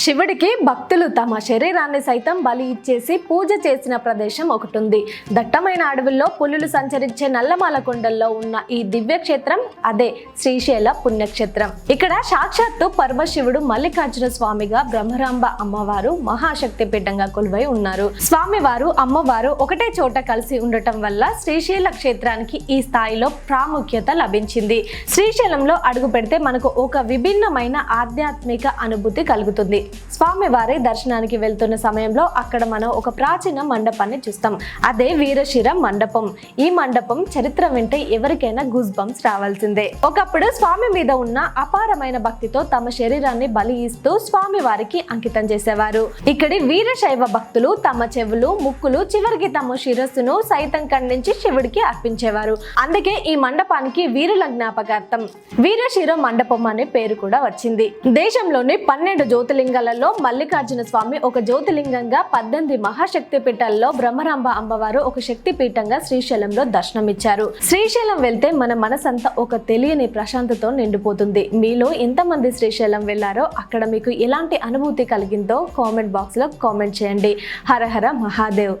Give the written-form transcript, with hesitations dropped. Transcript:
శివుడికి భక్తులు తమ శరీరాన్ని సైతం బలి ఇచ్చేసి పూజ చేసిన ప్రదేశం ఒకటి ఉంది. దట్టమైన అడవుల్లో పులులు సంచరించే నల్లమాల కొండల్లో ఉన్న ఈ దివ్యక్షేత్రం అదే శ్రీశైల పుణ్యక్షేత్రం. ఇక్కడ సాక్షాత్తు పరమశివుడు మల్లికార్జున స్వామిగా, బ్రహ్మరాంబ అమ్మవారు మహాశక్తి పీఠంగా కొలువై ఉన్నారు. స్వామివారు అమ్మవారు ఒకటే చోట కలిసి ఉండటం వల్ల శ్రీశైల క్షేత్రానికి ఈ స్థాయిలో ప్రాముఖ్యత లభించింది. శ్రీశైలంలో అడుగు పెడితే మనకు ఒక విభిన్నమైన ఆధ్యాత్మిక అనుభూతి కలుగుతుంది. స్వామివారి దర్శనానికి వెళ్తున్న సమయంలో అక్కడ మనం ఒక ప్రాచీన మండపాన్ని చూస్తాం. అదే వీరశిర మండపం. ఈ మండపం చరిత్ర వింటే ఎవరికైనా గూస్ బంప్స్ రావాల్సిందే. ఒకప్పుడు స్వామి మీద ఉన్న అపారమైన భక్తితో తమ శరీరాన్ని బలి ఇస్తూ స్వామి వారికి అంకితం చేసేవారు. ఇక్కడి వీరశైవ భక్తులు తమ చెవులు, ముక్కులు, చివరికి తమ శిరస్సును సైతం ఖండించి శివుడికి అర్పించేవారు. అందుకే ఈ మండపానికి వీరుల జ్ఞాపకార్థం వీరశిర మండపం అనే పేరు కూడా వచ్చింది. దేశంలోని 12 జ్యోతిలింగాలలో మల్లికార్జున స్వామి ఒక జ్యోతిలింగంగా, 18 మహాశక్తి పీఠాల్లో బ్రహ్మరాంబ అమ్మవారు ఒక శక్తి పీఠంగా శ్రీశైలంలో దర్శనమిచ్చారు. శ్రీశైలం వెళ్తే మన మనసంతా ఒక తెలియని ప్రశాంతతో నిండిపోతుంది. మీలో ఎంతమంది శ్రీశైలం వెళ్లారో, అక్కడ మీకు ఎలాంటి అనుభూతి కలిగిందో కామెంట్ బాక్స్ లో కామెంట్ చేయండి. హర హర మహాదేవ్.